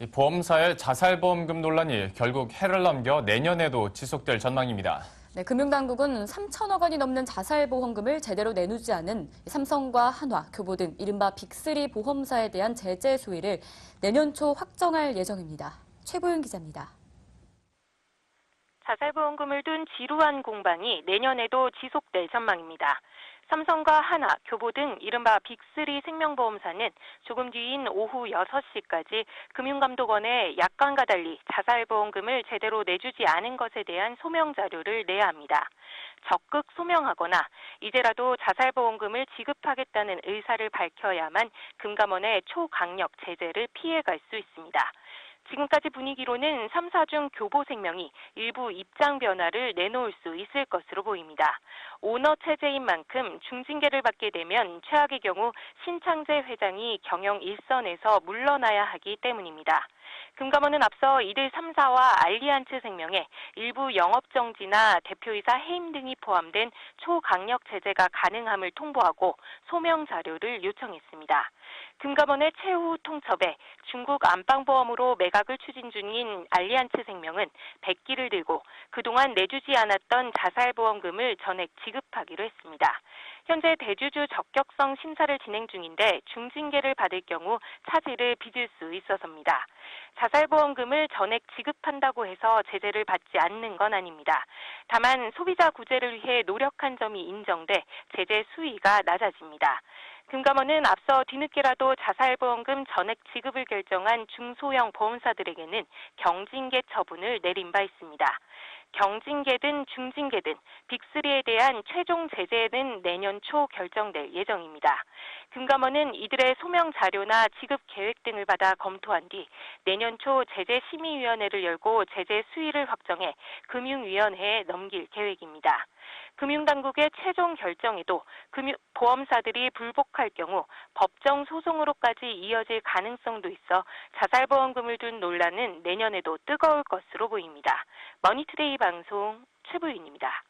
이 보험사의 자살보험금 논란이 결국 해를 넘겨 내년에도 지속될 전망입니다. 네, 금융당국은 3천억 원이 넘는 자살보험금을 제대로 내놓지 않은 삼성과 한화, 교보 등 이른바 빅3 보험사에 대한 제재 수위를 내년 초 확정할 예정입니다. 최보윤 기자입니다. 자살보험금을 둔 지루한 공방이 내년에도 지속될 전망입니다. 삼성과 한화, 교보 등 이른바 빅3 생명보험사는 조금 뒤인 오후 6시까지 금융감독원에 약관과 달리 자살보험금을 제대로 내주지 않은 것에 대한 소명 자료를 내야 합니다. 적극 소명하거나 이제라도 자살보험금을 지급하겠다는 의사를 밝혀야만 금감원의 초강력 제재를 피해갈 수 있습니다. 지금까지 분위기로는 3사 중 교보생명이 일부 입장 변화를 내놓을 수 있을 것으로 보입니다. 오너 체제인 만큼 중징계를 받게 되면 최악의 경우 신창재 회장이 경영 일선에서 물러나야 하기 때문입니다. 금감원은 앞서 이들 3사와 알리안츠 생명에 일부 영업정지나 대표이사 해임 등이 포함된 초강력 제재가 가능함을 통보하고 소명 자료를 요청했습니다. 금감원의 최후 통첩에 중국 안방보험으로 매각을 추진 중인 알리안츠 생명은 백기를 들고 그동안 내주지 않았던 자살보험금을 전액 지급하기로 했습니다. 현재 대주주 적격성 심사를 진행 중인데 중징계를 받을 경우 차질을 빚을 수 있어서입니다. 자살보험금을 전액 지급한다고 해서 제재를 받지 않는 건 아닙니다. 다만 소비자 구제를 위해 노력한 점이 인정돼 제재 수위가 낮아집니다. 금감원은 앞서 뒤늦게라도 자살보험금 전액 지급을 결정한 중소형 보험사들에게는 경징계 처분을 내린 바 있습니다. 경징계든 중징계든 빅3에 대한 최종 제재는 내년 초 결정될 예정입니다. 금감원은 이들의 소명 자료나 지급 계획 등을 받아 검토한 뒤 내년 초 제재심의위원회를 열고 제재 수위를 확정해 금융위원회에 넘길 계획입니다. 금융당국의 최종 결정에도 보험사들이 불복할 경우 법정 소송으로까지 이어질 가능성도 있어 자살보험금을 둔 논란은 내년에도 뜨거울 것으로 보입니다. 머니투데이 방송 최보윤입니다.